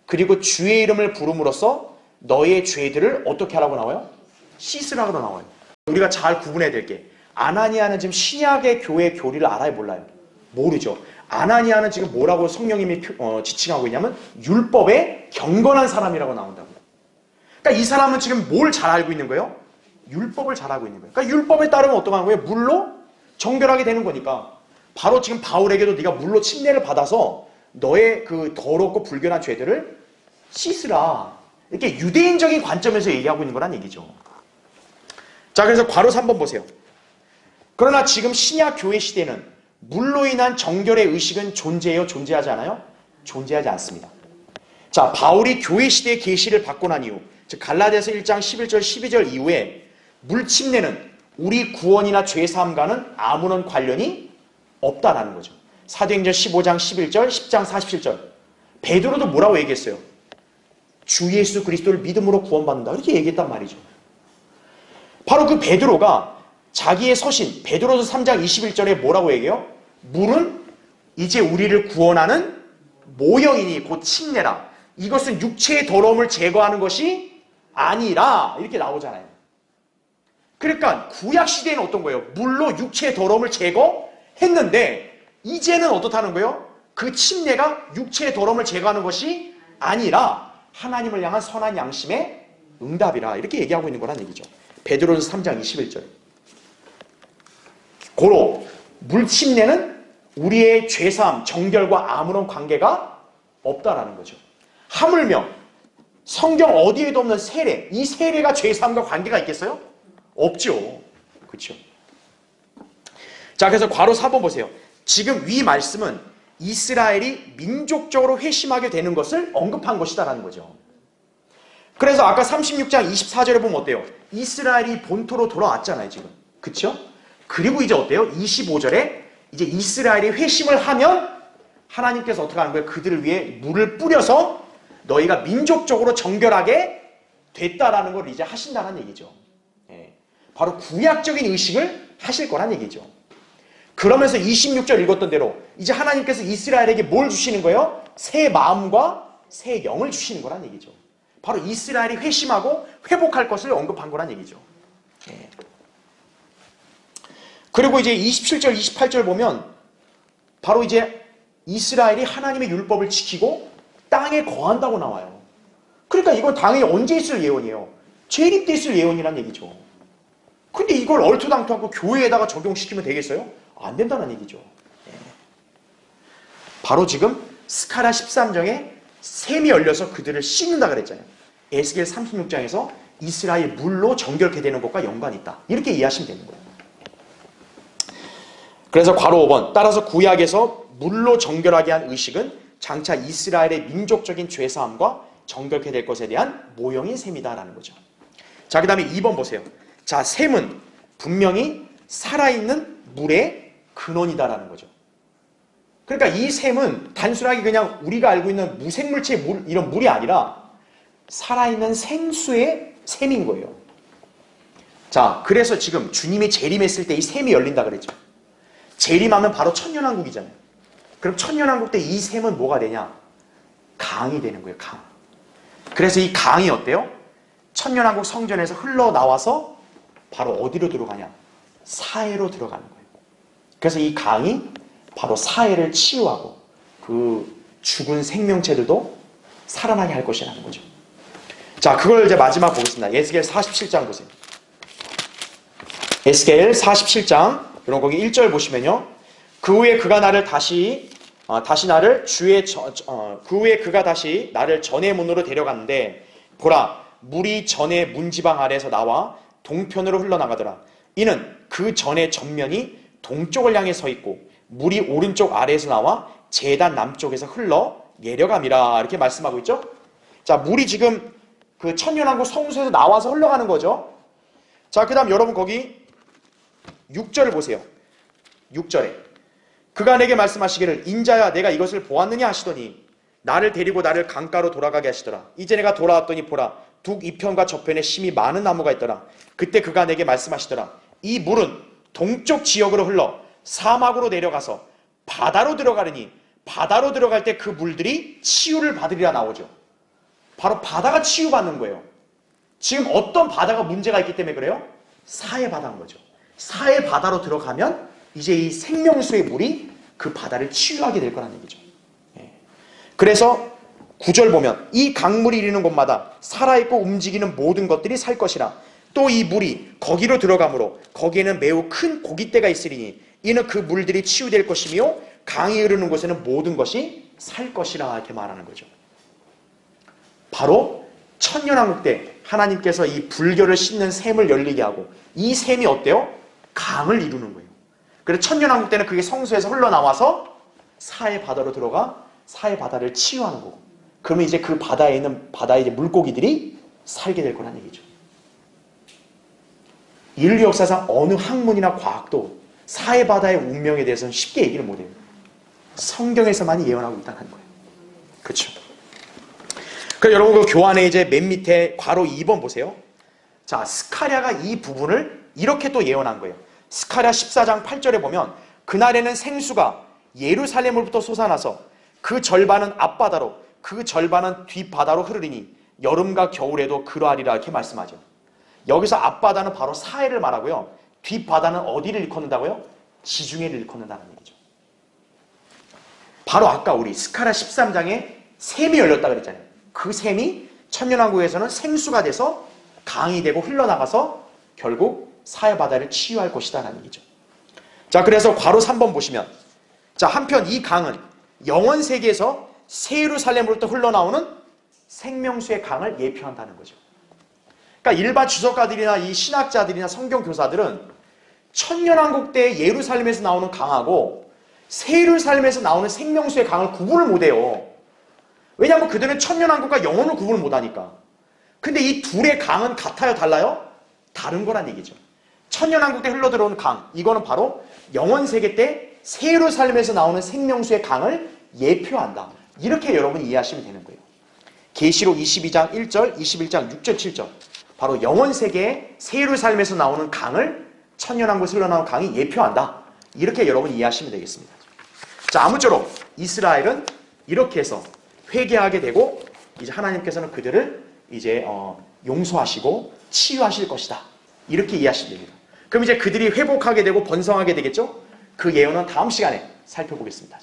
그리고 주의 이름을 부름으로써 너의 죄들을 어떻게 하라고 나와요? 씻으라고 나와요. 우리가 잘 구분해야 될 게, 아나니아는 지금 신약의 교회 교리를 알아요, 몰라요? 모르죠. 아나니아는 지금 뭐라고 성령님이 지칭하고 있냐면 율법에 경건한 사람이라고 나온다고요. 그러니까 이 사람은 지금 뭘 잘 알고 있는 거예요? 율법을 잘 알고 있는 거예요. 그러니까 율법에 따르면 어떠한 거예요? 물로 정결하게 되는 거니까. 바로 지금 바울에게도 네가 물로 침례를 받아서 너의 그 더럽고 불결한 죄들을 씻으라. 이렇게 유대인적인 관점에서 얘기하고 있는 거란 얘기죠. 자, 그래서 괄호 3번 보세요. 그러나 지금 신약 교회 시대는 물로 인한 정결의 의식은 존재해요? 존재하지 않아요? 존재하지 않습니다. 자, 바울이 교회 시대의 계시를 받고 난 이후, 즉 갈라디아서 1장 11절 12절 이후에 물 침례는 우리 구원이나 죄 사함과는 아무런 관련이 없다라는 거죠. 사도행전 15장 11절 10장 47절 베드로도 뭐라고 얘기했어요? 주 예수 그리스도를 믿음으로 구원받는다 이렇게 얘기했단 말이죠. 바로 그 베드로가 자기의 서신 베드로서 3장 21절에 뭐라고 얘기해요? 물은 이제 우리를 구원하는 모형이니 곧 침례라. 이것은 육체의 더러움을 제거하는 것이 아니라 이렇게 나오잖아요. 그러니까 구약 시대에는 어떤 거예요? 물로 육체의 더러움을 제거했는데 이제는 어떻다는 거예요? 그 침례가 육체의 더러움을 제거하는 것이 아니라 하나님을 향한 선한 양심의 응답이라 이렇게 얘기하고 있는 거란 얘기죠. 베드로서 3장 21절. 고로 물 침례는 우리의 죄사함, 정결과 아무런 관계가 없다라는 거죠. 하물며 성경 어디에도 없는 세례, 이 세례가 죄사함과 관계가 있겠어요? 없죠. 그렇죠. 자, 그래서 괄호 4번 보세요. 지금 위 말씀은 이스라엘이 민족적으로 회심하게 되는 것을 언급한 것이다라는 거죠. 그래서 아까 36장 24절에 보면 어때요? 이스라엘이 본토로 돌아왔잖아요, 지금. 그렇죠? 그리고 이제 어때요? 25절에 이제 이스라엘이 회심을 하면 하나님께서 어떻게 하는 거예요? 그들을 위해 물을 뿌려서 너희가 민족적으로 정결하게 됐다라는 걸 이제 하신다는 얘기죠. 바로 구약적인 의식을 하실 거란 얘기죠. 그러면서 26절 읽었던 대로 이제 하나님께서 이스라엘에게 뭘 주시는 거예요? 새 마음과 새 영을 주시는 거란 얘기죠. 바로 이스라엘이 회심하고 회복할 것을 언급한 거란 얘기죠. 그리고 이제 27절, 28절 보면 바로 이제 이스라엘이 하나님의 율법을 지키고 땅에 거한다고 나와요. 그러니까 이건 당연히 언제 있을 예언이에요? 재림 때 있을 예언이란 얘기죠. 근데 이걸 얼토당토하고 교회에다가 적용시키면 되겠어요? 안 된다는 얘기죠. 바로 지금 스가랴 13장에 샘이 열려서 그들을 씻는다 그랬잖아요. 에스겔 36장에서 이스라엘 물로 정결케 되는 것과 연관이 있다. 이렇게 이해하시면 되는 거예요. 그래서 괄호 5번 따라서 구약에서 물로 정결하게 한 의식은 장차 이스라엘의 민족적인 죄사함과 정결케 될 것에 대한 모형인 셈이다라는 거죠. 자, 그 다음에 2번 보세요. 자, 셈은 분명히 살아있는 물의 근원이다라는 거죠. 그러니까 이 셈은 단순하게 그냥 우리가 알고 있는 무생물체 물, 이런 물이 아니라 살아있는 생수의 셈인 거예요. 자, 그래서 지금 주님이 재림했을 때 이 셈이 열린다 그랬죠. 재림하면 바로 천년왕국이잖아요. 그럼 천년왕국 때 이 셈은 뭐가 되냐? 강이 되는 거예요, 강. 그래서 이 강이 어때요? 천년왕국 성전에서 흘러나와서 바로 어디로 들어가냐? 사해로 들어가는 거예요. 그래서 이 강이 바로 사해를 치유하고 그 죽은 생명체들도 살아나게 할 것이라는 거죠. 자, 그걸 이제 마지막 보겠습니다. 에스겔 47장 보세요. 에스겔 47장, 여러분 거기 1절 보시면요. 그 후에 그가 나를 그 후에 그가 다시 나를 전의 문으로 데려갔는데 보라, 물이 전의 문지방 아래에서 나와 동편으로 흘러나가더라. 이는 그 전의 전면이 동쪽을 향해 서 있고 물이 오른쪽 아래에서 나와 제단 남쪽에서 흘러 내려감이라 이렇게 말씀하고 있죠. 자, 물이 지금 그 천년왕국 성소에서 나와서 흘러가는 거죠. 자, 그 다음 여러분 거기 6절을 보세요. 6절에 그가 내게 말씀하시기를 인자야 내가 이것을 보았느냐 하시더니 나를 데리고 나를 강가로 돌아가게 하시더라. 이제 내가 돌아왔더니 보라 둑 이편과 저편에 심이 많은 나무가 있더라. 그때 그가 내게 말씀하시더라. 이 물은 동쪽 지역으로 흘러 사막으로 내려가서 바다로 들어가려니 바다로 들어갈 때 그 물들이 치유를 받으리라 나오죠. 바로 바다가 치유받는 거예요. 지금 어떤 바다가 문제가 있기 때문에 그래요? 사해 바다인 거죠. 사해 바다로 들어가면 이제 이 생명수의 물이 그 바다를 치유하게 될 거라는 얘기죠. 그래서 9절 보면 이 강물이 이르는 곳마다 살아있고 움직이는 모든 것들이 살 것이라. 또 이 물이 거기로 들어가므로 거기에는 매우 큰 고깃대가 있으리니 이는 그 물들이 치유될 것이며 강이 흐르는 곳에는 모든 것이 살 것이라 이렇게 말하는 거죠. 바로 천년왕국 때 하나님께서 이 불교를 씻는 샘을 열리게 하고 이 샘이 어때요? 강을 이루는 거예요. 그래서 천년왕국 때는 그게 성소에서 흘러나와서 사해 바다로 들어가 사해 바다를 치유하는 거고, 그러면 이제 그 바다에 있는 바다의 이제 물고기들이 살게 될 거란 얘기죠. 인류 역사상 어느 학문이나 과학도 사해 바다의 운명에 대해서는 쉽게 얘기를 못해요. 성경에서만 예언하고 있다는 거예요. 그렇죠? 그럼 여러분 그 교환에 이제 맨 밑에 괄호 2번 보세요. 자, 스가랴가 이 부분을 이렇게 또 예언한 거예요. 스가랴 14장 8절에 보면 그날에는 생수가 예루살렘으로부터 솟아나서 그 절반은 앞바다로 그 절반은 뒷바다로 흐르리니 여름과 겨울에도 그러하리라 이렇게 말씀하죠. 여기서 앞바다는 바로 사해를 말하고요. 뒷바다는 어디를 일컫는다고요? 지중해를 일컫는다는 얘기죠. 바로 아까 우리 스가랴 13장에 샘이 열렸다 그랬잖아요. 그 샘이 천년왕국에서는 생수가 돼서 강이 되고 흘러나가서 결국 사해 바다를 치유할 것이다 라는 얘기죠. 자, 그래서 괄호 3번 보시면, 자, 한편 이 강은 영원 세계에서 새 예루살렘으로부터 흘러나오는 생명수의 강을 예표한다는 거죠. 그러니까 일반 주석가들이나 이 신학자들이나 성경 교사들은 천년왕국 때 예루살렘에서 나오는 강하고 새 예루살렘에서 나오는 생명수의 강을 구분을 못해요. 왜냐하면 그들은 천년왕국과 영혼을 구분을 못하니까. 근데 이 둘의 강은 같아요? 달라요? 다른 거란 얘기죠. 천년왕국 때 흘러들어오는 강, 이거는 바로 영원세계 때 새 예루살렘에서 나오는 생명수의 강을 예표한다. 이렇게 여러분이 이해하시면 되는 거예요. 계시록 22장 1절, 21장 6절, 7절. 바로 영원세계의 새 예루살렘에서 나오는 강을 천년왕국에서 흘러나오는 강이 예표한다. 이렇게 여러분이 이해하시면 되겠습니다. 자, 아무쪼록 이스라엘은 이렇게 해서 회개하게 되고 이제 하나님께서는 그들을 이제 용서하시고 치유하실 것이다. 이렇게 이해하시면 됩니다. 그럼 이제 그들이 회복하게 되고 번성하게 되겠죠? 그 예언은 다음 시간에 살펴보겠습니다.